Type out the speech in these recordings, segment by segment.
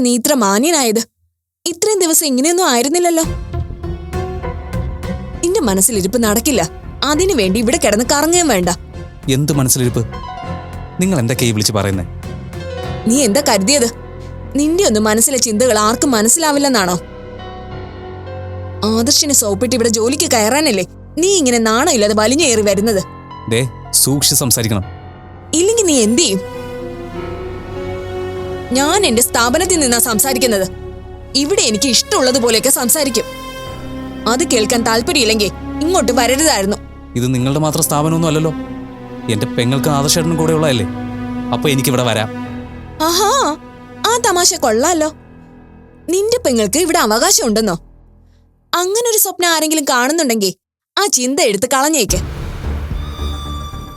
നീ ഇത്ര മാന്യനായത്? ഇത്രയും ദിവസം ഇങ്ങനെയൊന്നും ആയിരുന്നില്ലല്ലോ. നിന്റെ മനസ്സിലിരിപ്പ് നടക്കില്ല. അതിനു വേണ്ടി ഇവിടെ കിടന്ന് കറങ്ങുകയും വേണ്ട. എന്ത് മനസ്സിലിരിപ്പ്? നിങ്ങൾ എന്തൊക്കെയാ വിളിച്ച് പറയുന്നേ? നീ എന്താ കരുതിയത്? നിന്റെ ഒന്നും മനസ്സിലെ ചിന്തകൾ ആർക്കും മനസ്സിലാവില്ലെന്നാണോ? ആദർശിനെ സോപ്പിട്ട് ഇവിടെ ജോലിക്ക് കയറാനല്ലേ നീ ഇങ്ങനെ നാണം ഇല്ലാതെ വലിഞ്ഞേറി വരുന്നത്? സൂക്ഷിച്ച് സംസാരിക്കണം. ഇല്ലെങ്കിൽ നീ എന്ത് ചെയ്യും? ഞാൻ എന്റെ സ്ഥാപനത്തിൽ നിന്നാ സംസാരിക്കുന്നത്. ഇവിടെ എനിക്ക് ഇഷ്ടമുള്ളതുപോലെയൊക്കെ സംസാരിക്കും. അത് കേൾക്കാൻ താല്പര്യമില്ലെങ്കിൽ ഇങ്ങോട്ട് വരരുതായിരുന്നു. ഇത് നിങ്ങളുടെ മാത്രം സ്ഥാപനമൊന്നും അല്ലല്ലോ. എന്റെ പെങ്ങൾക്ക് ആദർശേട്ടനും കൂടെ ഉള്ളതല്ലേ. അപ്പൊ എനിക്കിവിടെ വരാം. ആഹാ, ആ തമാശ കൊള്ളാലോ. നിന്റെ പെങ്ങൾക്ക് ഇവിടെ അവകാശം ഉണ്ടെന്നോ? അങ്ങനൊരു സ്വപ്നം ആരെങ്കിലും കാണുന്നുണ്ടെങ്കിൽ ആ ചിന്ത എടുത്ത് കളഞ്ഞേക്ക്.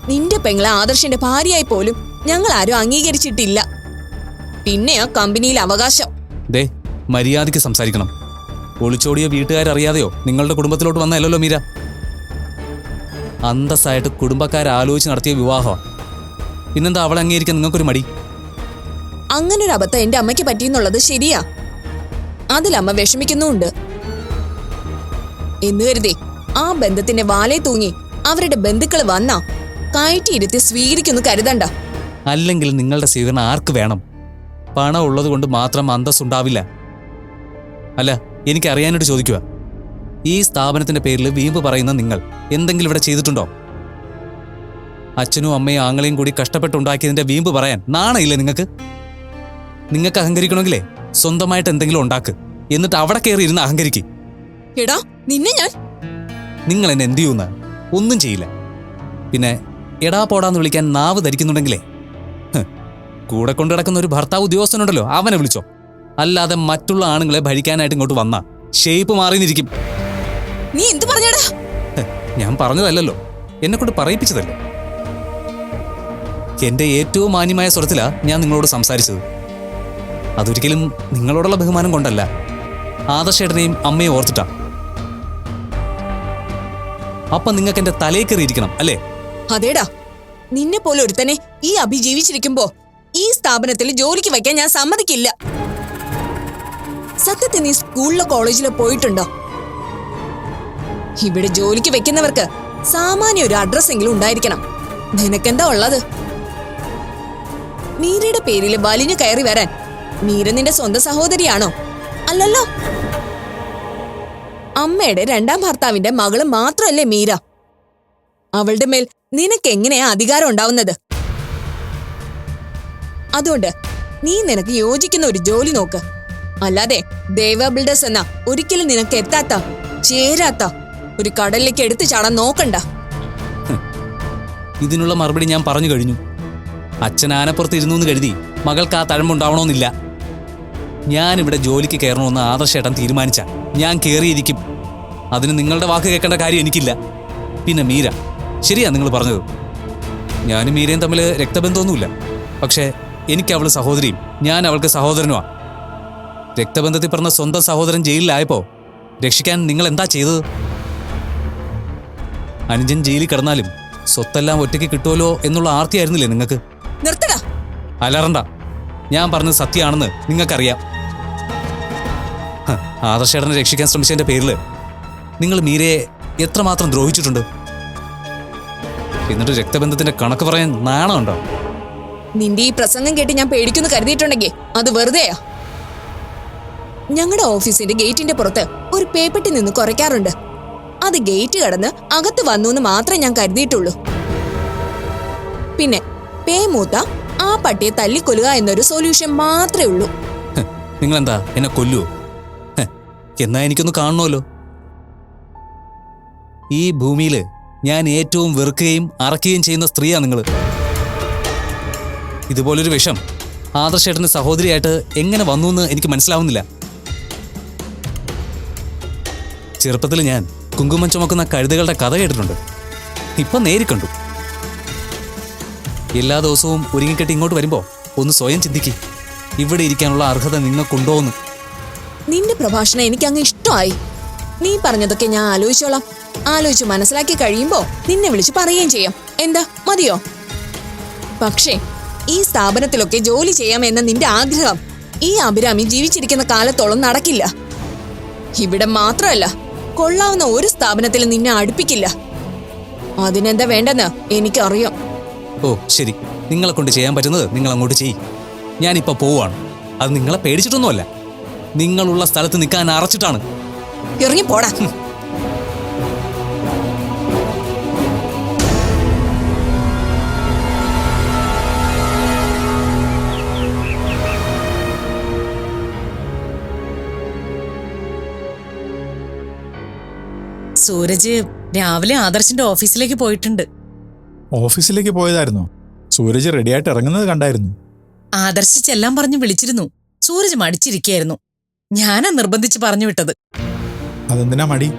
നിന്റെ പെങ്ങളെ ആദർശിന്റെ ഭാര്യയായി പോലും ഞങ്ങൾ ആരും അംഗീകരിച്ചിട്ടില്ല. പിന്നെ ആ കമ്പനിയിൽ അവകാശം. മര്യാദയ്ക്ക് സംസാരിക്കണം. ഒളിച്ചോടിയ വീട്ടുകാരറിയാതെയോ നിങ്ങളുടെ കുടുംബത്തിലോട്ട് വന്നല്ലോ മീര. അന്തസ്സായിട്ട് കുടുംബക്കാരാലോചിച്ച് നടത്തിയ വിവാഹമാണ്. പിന്നെന്താ അവളെ അംഗീകരിക്കാൻ നിങ്ങൾക്കൊരു മടി? അങ്ങനൊരു അബദ്ധം എന്റെ അമ്മയ്ക്ക് പറ്റിയെന്നുള്ളത് ശരിയാ. അതിലമ്മ വിഷമിക്കുന്നുണ്ട്. എന്ന് കരുതി ആ ബന്ധത്തിന്റെ വാലേ തൂങ്ങി അവരുടെ ബന്ധുക്കൾ വന്നാ കയറ്റിയിരുത്തി സ്വീകരിക്കുന്നു കരുതണ്ട. അല്ലെങ്കിൽ നിങ്ങളുടെ സ്വീകരണം ആർക്ക് വേണം? പണം ഉള്ളത് കൊണ്ട് മാത്രം അന്തസ്സുണ്ടാവില്ല. അല്ല, എനിക്കറിയാനായിട്ട് ചോദിക്കുക, ഈ സ്ഥാപനത്തിന്റെ പേരിൽ വീമ്പ് പറയുന്ന നിങ്ങൾ എന്തെങ്കിലും ഇവിടെ ചെയ്തിട്ടുണ്ടോ? അച്ഛനും അമ്മയും ആങ്ങളെയും കൂടി കഷ്ടപ്പെട്ടുണ്ടാക്കിയതിന്റെ വീമ്പ് പറയാൻ നാണയില്ലേ നിങ്ങൾക്ക്? നിങ്ങൾക്ക് അഹങ്കരിക്കണമെങ്കിലേ സ്വന്തമായിട്ട് എന്തെങ്കിലും ഉണ്ടാക്ക്. എന്നിട്ട് അവിടെ കയറി ഇരുന്ന് അഹങ്കരിക്ക്. എടാ നിന്നെ ഞാൻ. നിങ്ങൾ എന്നെ എന്ത് ചെയ്യുന്ന? ഒന്നും ചെയ്യില്ല. പിന്നെ എടാ പോടാന്ന് വിളിക്കാൻ നാവ് ധരിക്കുന്നുണ്ടെങ്കിലേ കൂടെ കൊണ്ടു കിടക്കുന്ന ഒരു ഭർത്താവ് ഉദ്യോഗസ്ഥനുണ്ടല്ലോ, അവനെ വിളിച്ചോ. അല്ലാതെ മറ്റുള്ള ആണുങ്ങളെ ഭരിക്കാനായിട്ട് ഇങ്ങോട്ട് വന്നാ ഷേപ്പ് മാറിയിരിക്കും. നീ എന്ത് പറഞ്ഞടാ? ഞാൻ പറഞ്ഞതല്ലോ, എന്നെ കൊണ്ട് പറയിപ്പിച്ചതല്ലേ. എന്റെ ഏറ്റവും മാന്യമായ സ്വരത്തിലാ ഞാൻ നിങ്ങളോട് സംസാരിച്ചത്. അതൊരിക്കലും നിങ്ങളോടുള്ള ബഹുമാനം കൊണ്ടല്ല, ആദർശേട്ടനെയും അമ്മയും ഓർത്തിട്ടാ. അപ്പൊ നിങ്ങൾക്ക് എന്റെ തലയിൽ കയറിയിരിക്കണം അല്ലേ? അതേടാ, നിന്നെ പോലെ ഒരുത്തനെ ഈ അഭി ജീവിച്ചിരിക്കുമ്പോ ഈ സ്ഥാപനത്തിൽ ജോലിക്ക് വയ്ക്കാൻ ഞാൻ സമ്മതിക്കില്ല. സത്യത്തിൽ നീ സ്കൂളിലോ കോളേജിലോ പോയിട്ടുണ്ടോ? ഇവിടെ ജോലിക്ക് വെക്കുന്നവർക്ക് സാമാന്യ ഒരു അഡ്രസ് എങ്കിലും ഉണ്ടായിരിക്കണം. നിനക്കെന്താ ഉള്ളത്? മീരയുടെ പേരിൽ വലിഞ്ഞു കയറി വരാൻ മീര നിന്റെ സ്വന്തം സഹോദരിയാണോ? അല്ലല്ലോ. അമ്മയുടെ രണ്ടാം ഭർത്താവിന്റെ മകള് മാത്രമല്ലേ മീര. അവളുടെ മേൽ നിനക്ക് എങ്ങനെയാ അധികാരം ഉണ്ടാവുന്നത്? അതുകൊണ്ട് നീ നിനക്ക് യോജിക്കുന്ന ഒരു ജോലി നോക്ക്. അല്ലാതെ ദേവ ബിൽഡേഴ്സ് എന്ന ഒരിക്കലും നിനക്ക് എത്താത്ത ചേരാത്ത ഒരു കടലിലേക്ക് എടുത്തു ചാടാൻ നോക്കണ്ട. ഇതിനുള്ള മറുപടി ഞാൻ പറഞ്ഞു കഴിഞ്ഞു. അച്ഛൻ ആനപ്പുറത്ത് ഇരുന്നു എന്ന് കരുതി മകൾക്ക് ആ തഴമ്പുണ്ടാവണമെന്നില്ല. ഞാനിവിടെ ജോലിക്ക് കയറണമെന്ന് ആദർശേട്ടൻ തീരുമാനിച്ച ഞാൻ കയറിയിരിക്കും. അതിന് നിങ്ങളുടെ വാക്ക് കേൾക്കേണ്ട കാര്യം എനിക്കില്ല. പിന്നെ മീര, ശരിയാ നിങ്ങൾ പറഞ്ഞത്. ഞാനും മീരയും തമ്മിൽ രക്തബന്ധമൊന്നുമില്ല. പക്ഷേ എനിക്ക് അവള് സഹോദരിയും ഞാൻ അവൾക്ക് സഹോദരനുമാ. രക്തബന്ധത്തിൽ പറഞ്ഞ സ്വന്തം സഹോദരൻ ജയിലിലായപ്പോ രക്ഷിക്കാൻ നിങ്ങൾ എന്താ ചെയ്തത്? അനുജൻ ജയിലിൽ കിടന്നാലും സ്വത്തെല്ലാം ഒറ്റയ്ക്ക് കിട്ടുമല്ലോ എന്നുള്ള ആർത്തിയായിരുന്നില്ലേ നിങ്ങൾക്ക്? നിർത്തടാ, അലറണ്ട. ഞാൻ പറഞ്ഞത് സത്യമാണെന്ന് നിങ്ങൾക്കറിയാം. ആദർശേട്ടനെ രക്ഷിക്കാൻ ശ്രമിച്ചതിന്റെ പേരില് നിങ്ങൾ മീരയെ എത്രമാത്രം ദ്രോഹിച്ചിട്ടുണ്ട്. എന്നിട്ട് രക്തബന്ധത്തിന്റെ കണക്ക് പറയാൻ നാണമുണ്ടോ? നിന്റെ ഈ പ്രസംഗം കേട്ട് ഞാൻ പേടിക്കുന്നു കരുതിയിട്ടുണ്ടെങ്കിൽ അത് വെറുതെയാ. ഞങ്ങളുടെ ഓഫീസിന്റെ ഗേറ്റിന്റെ പുറത്ത് ഒരു പേപ്പട്ടി നിന്ന് കുറയ്ക്കാറുണ്ട്. അത് ഗേറ്റ് കടന്ന് അകത്ത് വന്നു എന്ന് മാത്രമേ ഞാൻ കരുതിയിട്ടുള്ളൂ. പിന്നെ പേ മൂത്ത ആ പട്ടിയെ തല്ലിക്കൊല്ലുക എന്നൊരു സൊല്യൂഷൻ മാത്രമേ ഉള്ളൂ. നിങ്ങളെന്താ എന്നെ കൊല്ലുവോ? എന്നാ എനിക്കൊന്ന് കാണണമല്ലോ. ഈ ഭൂമിയിൽ ഞാൻ ഏറ്റവും വെറുക്കുകയും അറക്കുകയും ചെയ്യുന്ന സ്ത്രീയാ നിങ്ങൾ. ഇതുപോലൊരു വിഷം ആദർശേട്ടന് സഹോദരിയായിട്ട് എങ്ങനെ വന്നു എന്ന് എനിക്ക് മനസ്സിലാവുന്നില്ല. ചെറുപ്പത്തിൽ ഞാൻ കുങ്കുമം ചുമക്കുന്ന കഴുതകളുടെ കഥ കേട്ടിട്ടുണ്ട്. ഇപ്പം നേരിക്കണ്ടു. എല്ലാ ദിവസവും ഒരുങ്ങിക്കെട്ടി ഇങ്ങോട്ട് വരുമ്പോ ഒന്ന് സ്വയം ചിന്തിക്ക്, ഇവിടെ ഇരിക്കാനുള്ള അർഹത നിങ്ങൾക്കുണ്ടോന്ന്. നിന്റെ പ്രഭാഷണം എനിക്ക് അങ്ങ് ഇഷ്ടമായി. നീ പറഞ്ഞതൊക്കെ ഞാൻ ആലോചിച്ചോളാം. ആലോചിച്ച് മനസ്സിലാക്കി കഴിയുമ്പോ നിന്നെ വിളിച്ച് പറയുകയും ചെയ്യാം. എന്താ, മതിയോ? പക്ഷേ ഈ സ്ഥാപനത്തിലൊക്കെ ജോലി ചെയ്യാമെന്ന നിന്റെ ആഗ്രഹം ഈ അഭിരാമി ജീവിച്ചിരിക്കുന്ന കാലത്തോളം നടക്കില്ല. ഇവിടെ മാത്രമല്ല, കൊള്ളാവുന്ന ഒരു സ്ഥാപനത്തിൽ നിന്നെ അടുപ്പിക്കില്ല. അതിനെന്താ വേണ്ടെന്ന് എനിക്കറിയാം. ഓ ശരി, നിങ്ങളെ കൊണ്ട് ചെയ്യാൻ പറ്റുന്നത് നിങ്ങൾ അങ്ങോട്ട് ചെയ്യും. ഞാനിപ്പോ പോവാണ്. അത് നിങ്ങളെ പേടിച്ചിട്ടൊന്നുമല്ല, നിങ്ങളുള്ള സ്ഥലത്ത് നിൽക്കാൻ അറച്ചിട്ടാണ്. ഇറങ്ങി പോടാ. സൂരജ് രാവിലെ ആദർശിന്റെ ഓഫീസിലേക്ക് പോയിട്ടുണ്ട്. ഓഫീസിലേക്ക് പോയതായിരുന്നോ? സൂരജ് റെഡിയായിട്ട് ഇറങ്ങുന്നത് കണ്ടായിരുന്നു. ആദർശ് ചെല്ലാൻ പറഞ്ഞു വിളിച്ചിരുന്നു. സൂരജ് മടിച്ചിരിക്കുകയായിരുന്നു. ഞാനാ നിർബന്ധിച്ച് പറഞ്ഞു വിട്ടത്. അതെന്തിനാ മടി?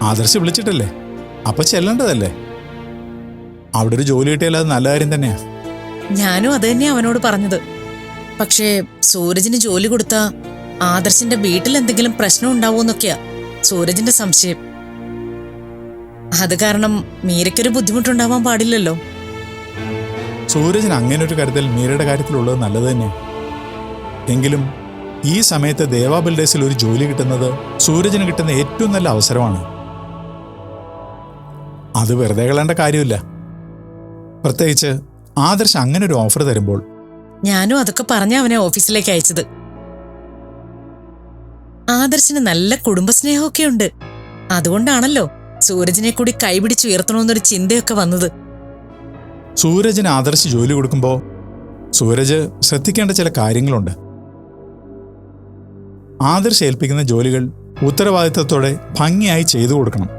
ആദർശ് വിളിച്ചിട്ടല്ലേ, അപ്പൊ ചെല്ലേണ്ടതല്ലേ? അവിടെ ഒരു ജോലി കിട്ടിയാൽ അത് നല്ല കാര്യം തന്നെയാ. ഞാനും അത് തന്നെയാ അവനോട് പറഞ്ഞത്. പക്ഷേ സൂരജിന് ജോലി കൊടുത്താ ആദർശിന്റെ വീട്ടിൽ എന്തെങ്കിലും പ്രശ്നം ഉണ്ടാവോന്നൊക്കെയാ സൂരജിന്റെ സംശയം. അത് കാരണം മീരയ്ക്കൊരു ബുദ്ധിമുട്ടുണ്ടാവാൻ പാടില്ലല്ലോ. സൂരജിന് അങ്ങനെ ഒരു കരുതൽ മീരയുടെ കാര്യത്തിലുള്ളത് നല്ലത് തന്നെയാ. എങ്കിലും ഈ സമയത്ത് ദേവാ ബിൽഡേഴ്സിൽ ഒരു ജോലി കിട്ടുന്നത് സൂരജിന് കിട്ടുന്ന ഏറ്റവും നല്ല അവസരമാണ്. അത് വെറുതെ കളയേണ്ട കാര്യമില്ല. പ്രത്യേകിച്ച് ആദർശ് അങ്ങനെ ഒരു ഓഫർ തരുമ്പോൾ. ഞാനും അതൊക്കെ പറഞ്ഞ അവനെ ഓഫീസിലേക്ക് അയച്ചത്. ആദർശിന് നല്ല കുടുംബസ്നേഹമൊക്കെ ഉണ്ട്. അതുകൊണ്ടാണല്ലോ സൂരജിനെ കൂടി കൈപിടിച്ചുയർത്തണമെന്നൊരു ചിന്തയൊക്കെ വന്നത്. സൂരജിന് ആദർശ് ജോലി കൊടുക്കുമ്പോൾ സൂരജ് ശ്രദ്ധിക്കേണ്ട ചില കാര്യങ്ങളുണ്ട്. ആദർശ് ഏൽപ്പിക്കുന്ന ജോലികൾ ഉത്തരവാദിത്തത്തോടെ ഭംഗിയായി ചെയ്തു കൊടുക്കണം.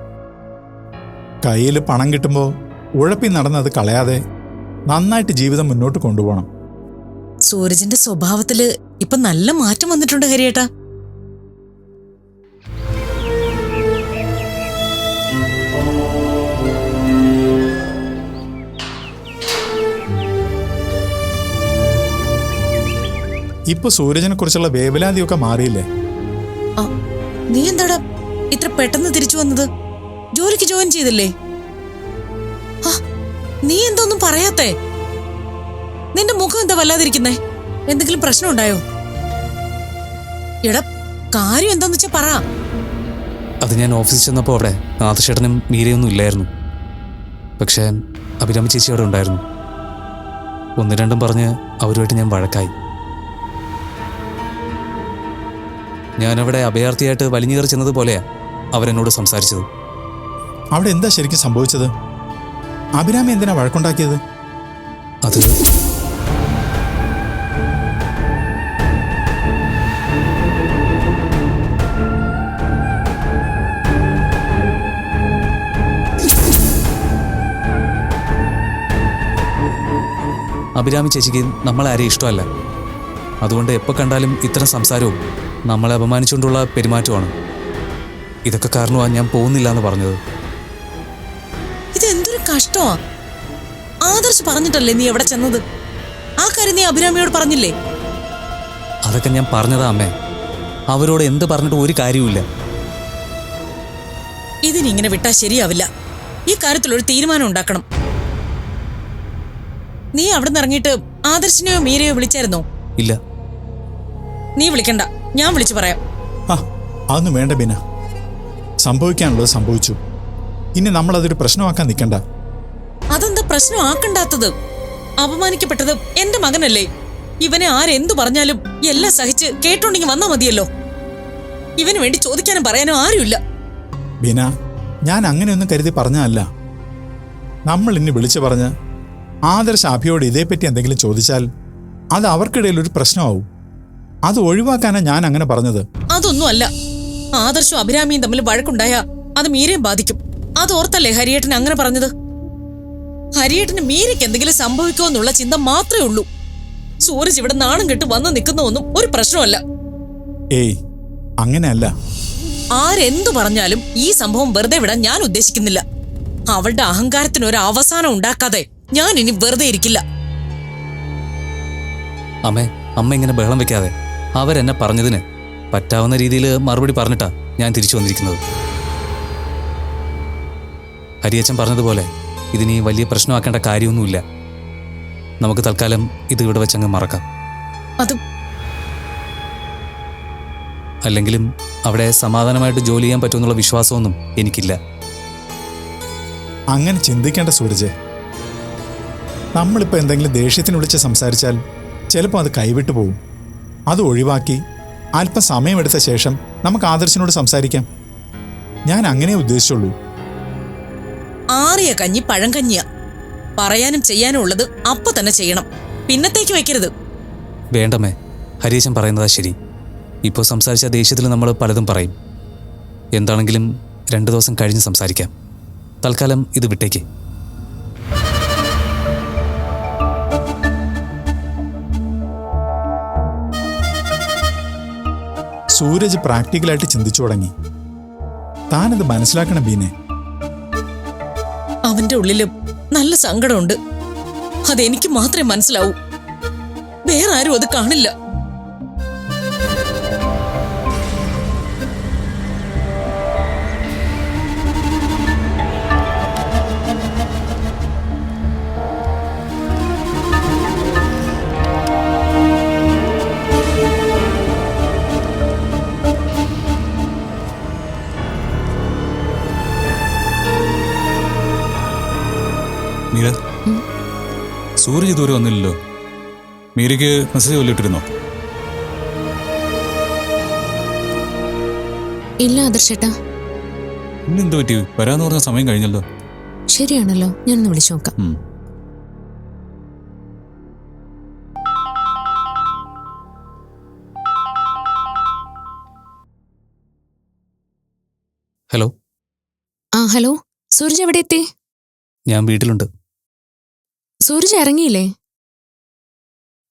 കയ്യിൽ പണം കിട്ടുമ്പോൾ ഉഴപ്പി നടന്നത് കളയാതെ നന്നായിട്ട് ജീവിതം മുന്നോട്ട് കൊണ്ടുപോകണം. സൂരജിന്റെ സ്വഭാവത്തില് ഇപ്പൊ നല്ല മാറ്റം വന്നിട്ടുണ്ട് ഹരിയേട്ടാ. ഇപ്പൊ സൂരജിനെ കുറിച്ചുള്ള വേവലാതിയൊക്കെ മാറിയില്ലേ? നീ എന്താടാ ഇത്ര പെട്ടെന്ന് തിരിച്ചു വന്നത്? ജോലിക്ക് ജോയിൻ ചെയ്തില്ലേ? നീ എന്തൊന്നും പറയാത്തേ? നിന്റെ മുഖം എന്താ വല്ലാതിരിക്കുന്നേ? എന്തെങ്കിലും പ്രശ്നം ഉണ്ടായോ? എടാ കാര്യം എന്താന്ന് വെച്ചാ പറ. അത് ഞാൻ ഓഫീസിൽ ചെന്നപ്പോൾ അവിടെ ആദർശേട്ടനും മീരയൊന്നും ഇല്ലായിരുന്നു. പക്ഷേ അഭിരാമി ചേച്ചി അവിടെ ഉണ്ടായിരുന്നു. ഒന്ന് രണ്ടും പറഞ്ഞ് അവരുമായിട്ട് ഞാൻ വഴക്കായി. ഞാനവിടെ അഭയാർത്ഥിയായിട്ട് വലിഞ്ഞു കയറി ചെന്നതുപോലെയാ അവരെന്നോട് സംസാരിച്ചത്. അവിടെ എന്താ ശരിക്കും സംഭവിച്ചത്? അഭിരാമി എന്തിനാ വഴക്കുണ്ടാക്കിയത്? അത് അഭിരാമി ചേച്ചിക്ക് നമ്മളാരെയും ഇഷ്ടമല്ല. അതുകൊണ്ട് എപ്പോൾ കണ്ടാലും ഇത്തരം സംസാരവും നമ്മളെ അപമാനിച്ചുകൊണ്ടുള്ള പെരുമാറ്റമാണ്. ഇതൊക്കെ കാരണമാണ് ഞാൻ പോകുന്നില്ല എന്ന് പറഞ്ഞത്. ഇതെന്തൊരു കഷ്ടമാ. ആദർശ് പറഞ്ഞിട്ടല്ലേ നീ എവിടെ ചെന്നത്? ആ കാര്യം നീ അഭിരാമിയോട് പറഞ്ഞില്ലേ? അതൊക്കെ ഞാൻ പറഞ്ഞതാ അമ്മേ. അവരോട് എന്ത് പറഞ്ഞിട്ട് ഒരു കാര്യവുമില്ല. ഇതിനിങ്ങനെ വിട്ടാ ശരിയാവില്ല. ഈ കാര്യത്തിലൊരു തീരുമാനം ഉണ്ടാക്കണം. നീ അവിടെ നിന്ന് ഇറങ്ങിയിട്ട് ആദർശിനെയോ മീരയോ വിളിച്ചായിരുന്നോ? ഇല്ല. നീ വിളിക്കണ്ട, ഞാൻ വിളിച്ചു പറയാം. അതൊന്നും വേണ്ട ബീന. സംഭവിക്കാനുള്ളത് സംഭവിച്ചു. ഇനി നമ്മളതൊരു പ്രശ്നമാക്കാൻ നിൽക്കണ്ട. അതെന്താ പ്രശ്നമാക്കണ്ടാത്തത്? അപമാനിക്കപ്പെട്ടത് എന്റെ മകനല്ലേ? ഇവനെ ആരെന്തു പറഞ്ഞാലും എല്ലാം സഹിച്ച് കേട്ടോണ്ടെങ്കിൽ വന്നാ മതിയല്ലോ. ഇവന് വേണ്ടി ചോദിക്കാനും പറയാനും ആരുമില്ല. ബീന, ഞാൻ അങ്ങനെയൊന്നും കരുതി പറഞ്ഞതല്ല. നമ്മൾ ഇനി വിളിച്ചു പറഞ്ഞ് ആദർശ് അഭിയോട് ഇതേപ്പറ്റി എന്തെങ്കിലും ചോദിച്ചാൽ അത് അവർക്കിടയിൽ ഒരു പ്രശ്നമാവും. അത് ഒഴിവാക്കാനാണ് ഞാൻ അങ്ങനെ പറഞ്ഞത്. അതൊന്നും അല്ല. ആദർശവും അഭിരാമിയും തമ്മിൽ വഴക്കുണ്ടായ അത് മീരയും ബാധിക്കും. അതോർത്തല്ലേ ഹരിയേട്ടൻ അങ്ങനെ പറഞ്ഞത്? ഹരിയേട്ടന് മീരയ്ക്ക് എന്തെങ്കിലും സംഭവിക്കുമോ എന്നുള്ള ചിന്ത മാത്രമേ ഉള്ളൂ. സൂരജ് ഇവിടെ നാണം കെട്ട് വന്ന് നിൽക്കുന്നതൊന്നും ഒരു പ്രശ്നമല്ല. ഏയ്, അങ്ങനെയല്ല. ആരെന്തു പറഞ്ഞാലും ഈ സംഭവം വെറുതെ വിടാൻ ഞാൻ ഉദ്ദേശിക്കുന്നില്ല. അവളുടെ അഹങ്കാരത്തിന് ഒരു അവസാനം ഉണ്ടാക്കാതെ ഞാൻ ഇനി വെറുതെ ഇരിക്കില്ല. അമ്മ ഇങ്ങനെ ബഹളം വെക്കാതെ. അവരെന്നെ പറഞ്ഞതിന് പറ്റാവുന്ന രീതിയിൽ മറുപടി പറഞ്ഞിട്ടാ ഞാൻ തിരിച്ചു വന്നിരിക്കുന്നത്. ഹരിയച്ചൻ പറഞ്ഞതുപോലെ ഇതിനി വലിയ പ്രശ്നമാക്കേണ്ട കാര്യമൊന്നുമില്ല. നമുക്ക് തൽക്കാലം ഇത് ഇവിടെ വെച്ചങ്ങ് മറക്കാം. അല്ലെങ്കിലും അവിടെ സമാധാനമായിട്ട് ജോലി ചെയ്യാൻ പറ്റുമെന്നുള്ള വിശ്വാസമൊന്നും എനിക്കില്ല. അങ്ങനെ ചിന്തിക്കേണ്ട സൂരജ്. നമ്മളിപ്പോൾ എന്തെങ്കിലും ദേഷ്യത്തിന് വിളിച്ച് സംസാരിച്ചാൽ ചിലപ്പോൾ അത് കൈവിട്ടു പോകും. അത് ഒഴിവാക്കി അല്പം സമയമെടുത്ത ശേഷം നമുക്ക് ആദർശിനോട് സംസാരിക്കാം. ഞാൻ അങ്ങനെ ഉദ്ദേശിച്ചുള്ളൂ. ആറിയ കഞ്ഞി പഴങ്കഞ്ഞിയാ. പറയാനും ചെയ്യാനും ഉള്ളത് അപ്പൊ തന്നെ ചെയ്യണം, പിന്നത്തേക്ക് വെക്കരുത്. വേണ്ടമ്മേ, ഹരീശൻ പറയുന്നതാ ശരി. ഇപ്പോൾ സംസാരിച്ച ദേഷ്യത്തിൽ നമ്മൾ പലതും പറയും. എന്താണെങ്കിലും 2 ദിവസം കഴിഞ്ഞ് സംസാരിക്കാം. തൽക്കാലം ഇത് വിട്ടേക്ക്. സൂരജ് പ്രാക്ടിക്കലായിട്ട് ചിന്തിച്ചു തുടങ്ങി. താനത് മനസ്സിലാക്കണം ബീനെ. അവന്റെ ഉള്ളിലും നല്ല സങ്കടമുണ്ട്. അതെനിക്ക് മാത്രമേ മനസ്സിലാവൂ, വേറെ ആരും അത് കാണില്ല. മീര, സൂരജ് ഇതുവരെ വന്നില്ലല്ലോ. മീരയ്ക്ക് മെസ്സേജ് വല്ലിട്ടിരുന്നോ? ഇല്ല ആദർശേട്ടാ. ഇന്നെന്ത് പറ്റി? വരാന്ന് പറഞ്ഞ സമയം കഴിഞ്ഞല്ലോ. ശരിയാണല്ലോ, ഞാനൊന്ന് വിളിച്ചു നോക്കാം. ഹലോ. ഹലോ, സൂരജ് എവിടെ എത്തി? ഞാൻ വീട്ടിലുണ്ട്. സൂരജ് ഇറങ്ങിയില്ലേ?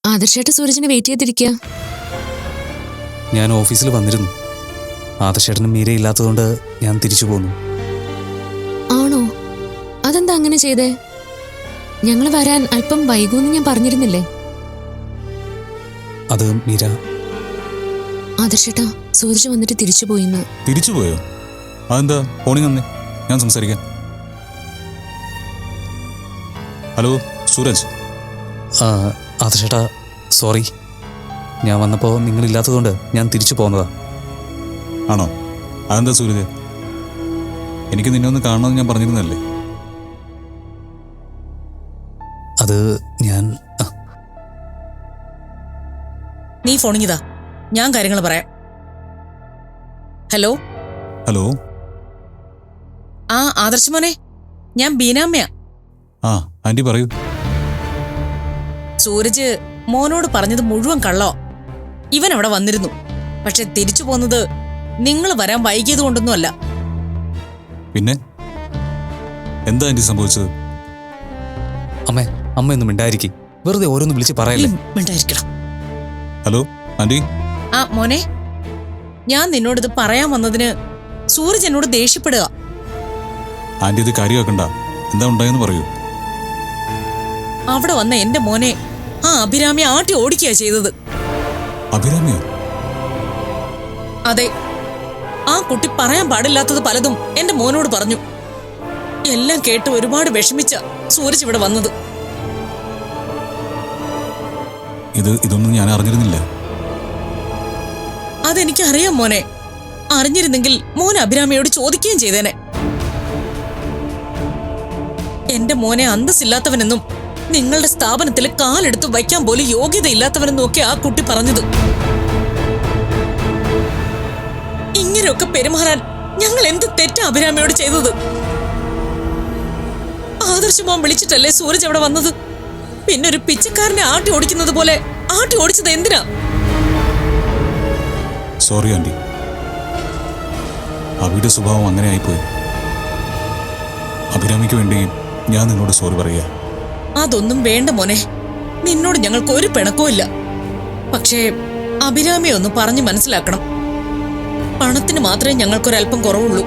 ആദർശേട്ട സൂരജിനെ വെയിറ്റ് ചെയ്തിരിക്കുക. ഞാൻ ഓഫീസിൽ വന്നിരുന്നു. ആദർശേട്ടനും മീര ഇല്ലാത്തതുകൊണ്ട് ഞാൻ തിരിച്ചു പോന്നു. ആണോ? അതെന്താ അങ്ങനെ ചെയ്തേ? ഞങ്ങൾ വരാൻ അല്പം വൈകൂന്ന് ഞാൻ പറഞ്ഞിരുന്നില്ലേ? അത് മീര, ആദർശേട്ടാ സൂരജ് വന്നിട്ട് തിരിച്ചു പോയിന്ന്. തിരിച്ചുപോയോ? അതെന്താ? ഫോണിൽ വന്നേ, ഞാൻ സംസാരിക്കാം. ഹലോ സൂരജ്. ആദർശേട്ടാ സോറി. ഞാൻ വന്നപ്പോൾ നിങ്ങളില്ലാത്തതുകൊണ്ട് ഞാൻ തിരിച്ചു പോകുന്നതാ. ആണോ? അതെന്താ സൂരജ്? എനിക്ക് നിന്നെ ഒന്ന് കാണണമെന്ന് ഞാൻ പറഞ്ഞിരുന്നല്ലേ? അത് ഞാൻ നീ ഫോണിങ്ങിതാ, ഞാൻ കാര്യങ്ങൾ പറയാം. ഹലോ. ഹലോ. ആദർശ് മോനെ, ഞാൻ ബീനാമ്മയാ. ആന്റി പറയൂ. സൂരജ് മോനോട് പറഞ്ഞത് മുഴുവൻ കള്ളോ. ഇവൻ അവിടെ വന്നിരുന്നു, പക്ഷെ തിരിച്ചു പോന്നത് നിങ്ങൾ വരാൻ വൈകിയത് കൊണ്ടൊന്നും അല്ല. പിന്നെ എന്താ ആന്റി സംഭവിച്ചത്? അമ്മ ഒന്നും മിണ്ടായിരിക്കും, വെറുതെ ഓരോന്ന് വിളിച്ച് പറയല്ലേ. മിണ്ടായിരിക്കണം. Hello aunty. മോനെ, ഞാൻ നിന്നോടിത് പറയാൻ വന്നതിന് സൂരജ് എന്നോട് ദേഷ്യപ്പെടുക. ആന്റി ഇത് കാര്യമാക്കണ്ട, എന്താ ഉണ്ടായെന്ന് പറയൂ. അവിടെ വന്ന എന്റെ മോനെ അഭിരാമിയെ ആട്ടി ഓടിക്കുക ചെയ്തത്. അഭിരാമിയോ? അതെ, ആ കുട്ടി പറയാൻ പാടില്ലാത്തത് പലതും എന്റെ മോനോട് പറഞ്ഞു. എല്ലാം കേട്ട് ഒരുപാട് വിഷമിച്ച സൂരജ് ഇവിടെ വന്നത്. ഇതൊന്നും ഞാൻ അറിഞ്ഞിരുന്നില്ല. അതെനിക്കറിയാം മോനെ. അറിഞ്ഞിരുന്നെങ്കിൽ മോൻ അഭിരാമിയോട് ചോദിക്കുകയും ചെയ്തേനെ. എന്റെ മോനെ അന്തസ്സില്ലാത്തവനെന്നും നിങ്ങളുടെ സ്ഥാപനത്തിൽ കാലെടുത്ത് വയ്ക്കാൻ പോലും യോഗ്യതയില്ലാത്തവനെന്നും ഒക്കെ ആ കുട്ടി പറഞ്ഞത്. ഇങ്ങനെയൊക്കെ പെരുമാറാൻ ഞങ്ങൾ എന്ത് തെറ്റാ അഭിരാമിയോട് ചെയ്തത്? ആദർശമോൻ വിളിച്ചിട്ടല്ലേ സൂരജ് അവിടെ വന്നത്? പിന്നെ ഒരു പിച്ചക്കാരനെ ആട്ടി ഓടിക്കുന്നത് പോലെ ആട്ടി ഓടിച്ചത് എന്തിനാ? സോറി ആന്റി, അഭിയുടെ സ്വഭാവം അങ്ങനെ ആയിപ്പോയി. അഭിരാമിക്ക് വേണ്ടി ഞാൻ നിന്നോട് സോറി പറയുക. അതൊന്നും വേണ്ട മോനെ, നിന്നോട് ഞങ്ങൾക്ക് ഒരു പിണക്കവും ഇല്ല. പക്ഷേ അഭിരാമിയെ ഒന്ന് പറഞ്ഞു മനസ്സിലാക്കണം. പണത്തിന് മാത്രമേ ഞങ്ങൾക്കൊരല്പം കുറവുള്ളൂ.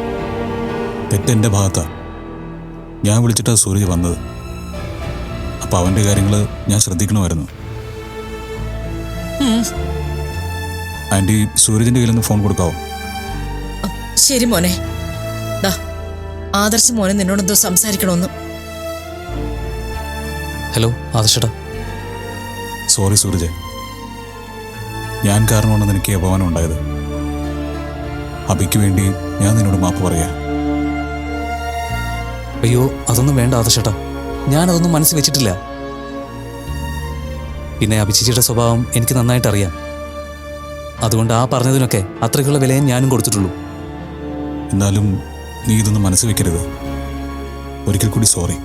തെറ്റെന്റെ ഭാഗത്താ. ഞാൻ വിളിച്ചിട്ടാ സൂരജ് വന്നത്. അപ്പൊ അവന്റെ കാര്യങ്ങള് ഞാൻ ശ്രദ്ധിക്കണമായിരുന്നു. Anti സൂരജിന്റെ കയ്യിലൊന്ന് phone കൊടുക്കാവോ? ശരി മോനെ. ദാ ആദർശ് മോനെ നിന്നോടെന്തോ സംസാരിക്കണമെന്ന്. ഹലോ ആദർശേട്ടാ. സോറി സൂരജ്, ഞാൻ കാരണമാണ് നിനക്ക് അപമാനം ഉണ്ടായത്. അഭിക്ക് വേണ്ടി ഞാൻ നിന്നോട് മാപ്പ് പറയാ. അയ്യോ, അതൊന്നും വേണ്ട ആദർശേട്ടാ. ഞാനതൊന്നും മനസ്സിൽ വെച്ചിട്ടില്ല. പിന്നെ അഭിചേച്ചിയുടെ സ്വഭാവം എനിക്ക് നന്നായിട്ട് അറിയാം. അതുകൊണ്ട് ആ പറഞ്ഞതിനൊക്കെ അത്രയ്ക്കുള്ള വിലയും ഞാനും കൊടുത്തിട്ടുള്ളൂ. എന്നാലും നീ ഇതൊന്നും മനസ്സിൽ വെക്കരുത്. ഒരിക്കൽ കൂടി സോറി.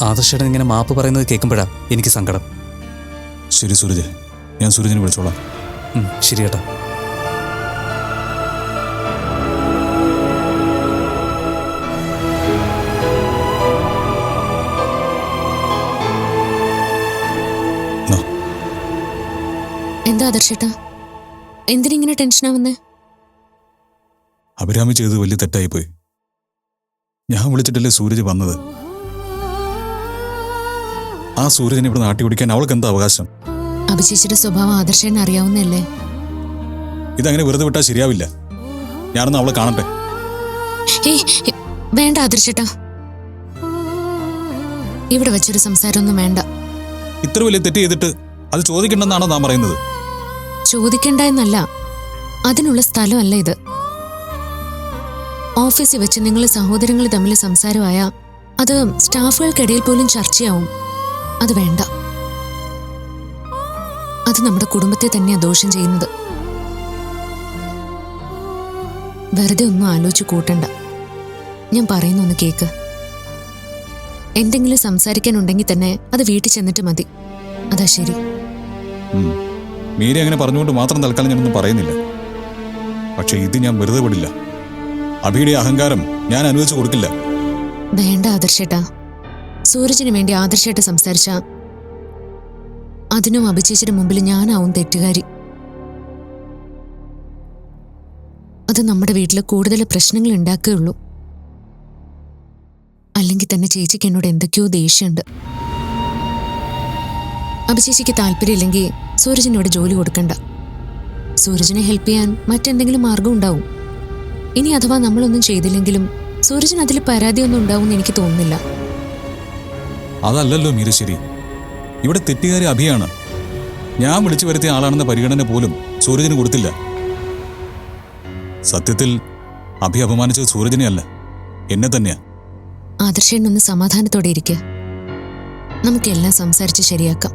ആദർശേട്ടൻ ഇങ്ങനെ മാപ്പ് പറയുന്നത് കേൾക്കുമ്പോഴാ എനിക്ക് സങ്കടം. ശരി സൂരജ്, ഞാൻ സൂരജിനെ വിളിച്ചോളാം. ശരി ഏട്ടാ. എന്താ ആദർശേട്ടാ, എന്തിനിങ്ങനെ ടെൻഷനാവുന്നേ? അഭിരാമി ചെയ്തത് വലിയ തെറ്റായിപ്പോയി. ഞാൻ വിളിച്ചിട്ടല്ലേ സൂരജ് വന്നത്. ആ സൂരജിനെ ഇവിടെ നാട്ടി ഓടിക്കാൻ അവൾക്ക് എന്താ അവകാശം? അഭിചേച്ചിയുടെ സ്വഭാവം ആദർശേട്ടന് അറിയാവുന്നല്ലേ? ഇതങ്ങനെ വെറുതെ വിട്ടാൽ ശരിയാവില്ല. ഞാനൊന്ന് അവളെ കാണട്ടെ. ഏയ് വേണ്ട ആദർശേട്ടാ, ഇവിടെ വെച്ചൊരു സംസാരമൊന്നും വേണ്ട. ഇത്ര വലിയ തെറ്റ് ചെയ്തിട്ട് അത് ചോദിക്കണ്ടെന്നാണോ നാം പറയുന്നത്? ചോദിക്കണ്ട എന്നല്ല, അതിനുള്ള സ്ഥലമല്ല ഇത്. ഓഫീസിൽ വെച്ച് നിങ്ങൾ സഹോദരങ്ങൾ തമ്മിൽ സംസാരമായ അത് സ്റ്റാഫുകൾക്കിടയിൽ പോലും ചർച്ചയാവും. അത് വേണ്ട. അത് നമ്മുടെ കുടുംബത്തെ തന്നെയാ ദോഷം ചെയ്യുന്നത്. വെറുതെ ഒന്നും ആലോചിച്ച് കൂട്ടണ്ട. ഞാൻ പറയുന്നൊന്ന് കേക്ക്. എന്തെങ്കിലും സംസാരിക്കാനുണ്ടെങ്കിൽ തന്നെ അത് വീട്ടിൽ ചെന്നിട്ട് മതി. അതാ ശരി. മീര അങ്ങനെ പറഞ്ഞുകൊണ്ട് മാത്രം തൽക്കാലം ഞാനൊന്നും പറയുന്നില്ല. പക്ഷെ ഇത് ഞാൻ വെറുതെ വിടില്ല. അഭിയുടെ അഹങ്കാരം ഞാൻ അനുവദിച്ചു കൊടുക്കില്ല. വേണ്ട ആദർശേട്ടാ. സൂരജിന് വേണ്ടി ആദർശേട്ട സംസാരിച്ച അതിനും അഭിചേച്ചിയുടെ മുമ്പിൽ ഞാനാവും തെറ്റുകാരി. അത് നമ്മുടെ വീട്ടിൽ കൂടുതൽ പ്രശ്നങ്ങൾ ഉണ്ടാക്കുകയുള്ളൂ. അല്ലെങ്കിൽ തന്നെ ചേച്ചിക്ക് എന്നോട് എന്തൊക്കെയോ ദേഷ്യമുണ്ട്. അഭിചേച്ചിക്ക് താല്പര്യമില്ലെങ്കിൽ സൂരജിനോട് ജോലി കൊടുക്കണ്ട. സൂരജിനെ ഹെൽപ്പ് ചെയ്യാൻ മറ്റെന്തെങ്കിലും മാർഗം ഉണ്ടാവും. ഇനി അഥവാ നമ്മളൊന്നും ചെയ്തില്ലെങ്കിലും സൂരജിന് അതിൽ പരാതിയൊന്നും ഉണ്ടാവും എനിക്ക് തോന്നുന്നില്ല. അതല്ലല്ലോ മീര ശരി. ഇവിടെ തെറ്റുകാരി അഭിയാണ്. ഞാൻ വിളിച്ചു വരുത്തിയ ആളാണെന്ന പരിഗണന പോലും സൂരജിന് കൊടുത്തില്ല. സത്യത്തിൽ അഭി അപമാനിച്ചത് സൂരജിനെ അല്ല, എന്നെ തന്നെയാ. ആദർശേട്ടനൊന്ന് സമാധാനത്തോടെ ഇരിക്കുക. നമുക്കെല്ലാം സംസാരിച്ച് ശരിയാക്കാം.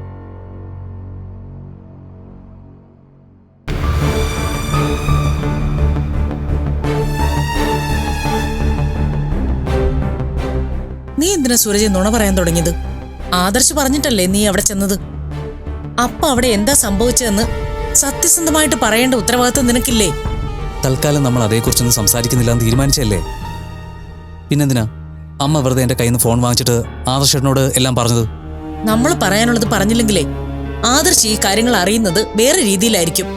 നീ എന്തിനാ സൂരജ് നുണ പറയാൻ തുടങ്ങിയത്? ആദർശ് പറഞ്ഞിട്ടല്ലേ നീ അവിടെ ചെന്നത്? അപ്പൊ അവിടെ എന്താ സംഭവിച്ചതെന്ന് സത്യസന്ധമായിട്ട് പറയേണ്ട ഉത്തരവാദിത്വം നിനക്കില്ലേ? തൽക്കാലം നമ്മൾ അതേക്കുറിച്ചൊന്നും സംസാരിക്കുന്നില്ല എന്ന് തീരുമാനിച്ചല്ലേ. പിന്നെന്തിനാ അമ്മ വെറുതെ എൻ്റെ കയ്യിൽ നിന്ന് ഫോൺ വാങ്ങിച്ചിട്ട് ആദർശേട്ടനോട് എല്ലാം പറഞ്ഞത്? നമ്മൾ പറയാനുള്ളത് പറഞ്ഞില്ലെങ്കിലേ ആദർശ് ഈ കാര്യങ്ങൾ അറിയുന്നത് വേറെ രീതിയിലായിരിക്കും.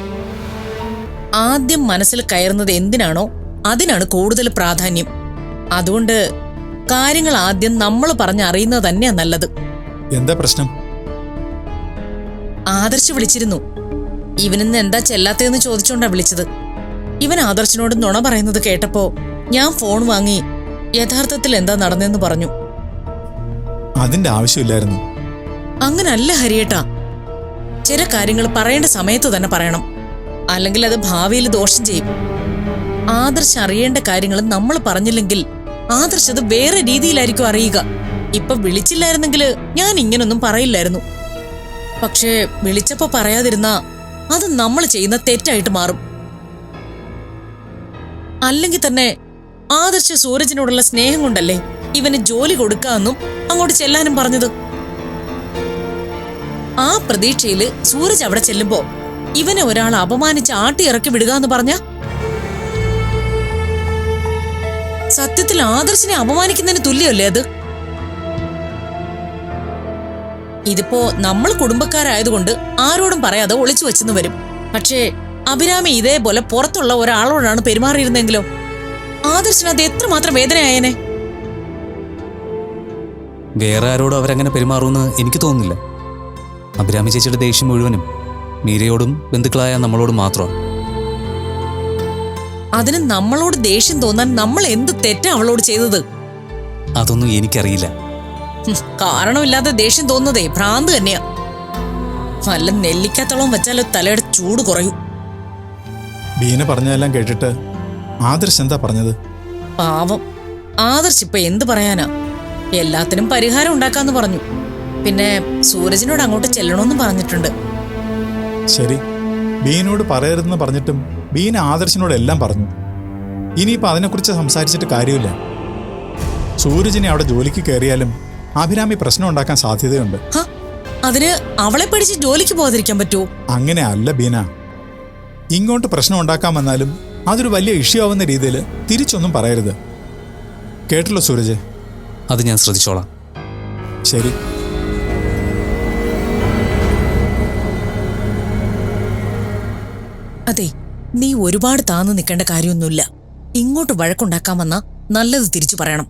ആദ്യം മനസ്സിൽ കയറുന്നത് എന്തിനാണോ അതിനാണ് കൂടുതൽ പ്രാധാന്യം. അതുകൊണ്ട് കാര്യങ്ങൾ ആദ്യം നമ്മൾ പറഞ്ഞറിയുന്നത് തന്നെയാ നല്ലത്. എന്താ പ്രശ്നം? ആദർശ് വിളിച്ചിരുന്നു. ഇവനിന്ന് എന്താ ചെല്ലാത്തതെന്ന് ചോദിച്ചോണ്ടാ വിളിച്ചത്. ഇവൻ ആദർശിനോട് നുണ പറയുന്നത് കേട്ടപ്പോ ഞാൻ ഫോൺ വാങ്ങി യഥാർത്ഥത്തിൽ എന്താ നടന്നെന്ന് പറഞ്ഞു. അതിന്റെ ആവശ്യമില്ലായിരുന്നു. അങ്ങനല്ല ഹരിയേട്ടാ. ചില കാര്യങ്ങൾ പറയേണ്ട സമയത്ത് തന്നെ പറയണം. അല്ലെങ്കിൽ അത് ഭാവിയിൽ ദോഷം ചെയ്യും. ആദർശ് അറിയേണ്ട കാര്യങ്ങൾ നമ്മൾ പറഞ്ഞില്ലെങ്കിൽ ആദർശ് അത് വേറെ രീതിയിലായിരിക്കും അറിയുക. ഇപ്പൊ വിളിച്ചില്ലായിരുന്നെങ്കിൽ ഞാൻ ഇങ്ങനൊന്നും പറയില്ലായിരുന്നു. പക്ഷേ വിളിച്ചപ്പോ പറയാതിരുന്നാ അത് നമ്മൾ ചെയ്യുന്ന തെറ്റായിട്ട് മാറും. അല്ലെങ്കിൽ തന്നെ ആദർശ് സൂരജിനോടുള്ള സ്നേഹം കൊണ്ടല്ലേ ഇവന് ജോലി കൊടുക്കാമെന്നും അങ്ങോട്ട് ചെല്ലാനും പറഞ്ഞത്. ആ പ്രതീക്ഷയില് സൂരജ് അവിടെ ചെല്ലുമ്പോ ഇവനെ ഒരാൾ അപമാനിച്ച് ആട്ടി ഇറക്കി വിടുക എന്ന് പറഞ്ഞ സത്യത്തിൽ ആദർശിനെ അപമാനിക്കുന്നതിന് തുല്യമല്ലേ അത്? ഇതിപ്പോ നമ്മൾ കുടുംബക്കാരായതുകൊണ്ട് ആരോടും പറയാതെ ഒളിച്ചു വെച്ചെന്ന് വരും. പക്ഷേ അഭിരാമി ഇതേപോലെ പുറത്തുള്ള ഒരാളോടാണ് പെരുമാറിയിരുന്നെങ്കിലോ ആദർശിന് അത് എത്രമാത്രം വേദനയായേനെ. വേറെ ആരോടും അവരങ്ങനെ പെരുമാറുമെന്ന് എനിക്ക് തോന്നുന്നില്ല. അഭിരാമി ചേച്ചിയുടെ ദേഷ്യം മുഴുവനും മീരയോടും ബന്ധുക്കളായ നമ്മളോടും മാത്രമാണ്. അതിന് നമ്മളോട് ദേഷ്യം തോന്നാൻ നമ്മൾ എന്ത് തെറ്റാ അവളോട് ചെയ്തത്? അതൊന്നും എനിക്കറിയില്ല. കാരണമില്ലാതെ ദേഷ്യം തോന്നുന്നതേ ഭ്രാന്ത് തന്നെയാ. നല്ല നെല്ലിക്കാത്തോളം വെച്ചാലോ തലയുടെ ചൂട് കുറയും. ബീന പറഞ്ഞതെല്ലാം കേട്ടിട്ട് ആദർശ് എന്താ പറഞ്ഞത്? പാവം ആദർശ് ഇപ്പൊ എന്ത് പറയാനാ? എല്ലാത്തിനും പരിഹാരം ഉണ്ടാക്കാന്ന് പറഞ്ഞു. പിന്നെ സൂരജിനോട് അങ്ങോട്ട് ചെല്ലണമെന്നും പറഞ്ഞിട്ടുണ്ട്. ശരി, ബീനോട് പറയരുതെന്ന് പറഞ്ഞിട്ടും ബീന ആദർശിനോട് എല്ലാം പറഞ്ഞു. ഇനിയിപ്പോൾ അതിനെക്കുറിച്ച് സംസാരിച്ചിട്ട് കാര്യമില്ല. സൂരജിനെ അവിടെ ജോലിക്ക് കയറിയാലും അഭിരാമി പ്രശ്നം ഉണ്ടാക്കാൻ സാധ്യതയുണ്ട്. അതിന് അവളെ പഠിച്ച് ജോലിക്ക് പോകാതിരിക്കാൻ പറ്റുമോ? അങ്ങനെ അല്ല ബീന. ഇങ്ങോട്ട് പ്രശ്നം ഉണ്ടാക്കാൻ വന്നാലും അതൊരു വലിയ ഇഷ്യൂ ആവുന്ന രീതിയിൽ തിരിച്ചൊന്നും പറയരുത്. കേട്ടല്ലോ സൂരജ്? അത് ഞാൻ ശ്രദ്ധിച്ചോളാം. ശരി. അതെ, നീ ഒരുപാട് താന്നു നിൽക്കേണ്ട കാര്യമൊന്നുമില്ല. ഇങ്ങോട്ട് വഴക്കുണ്ടാക്കാൻ വന്നാ നല്ലത് തിരിച്ചു പറയണം.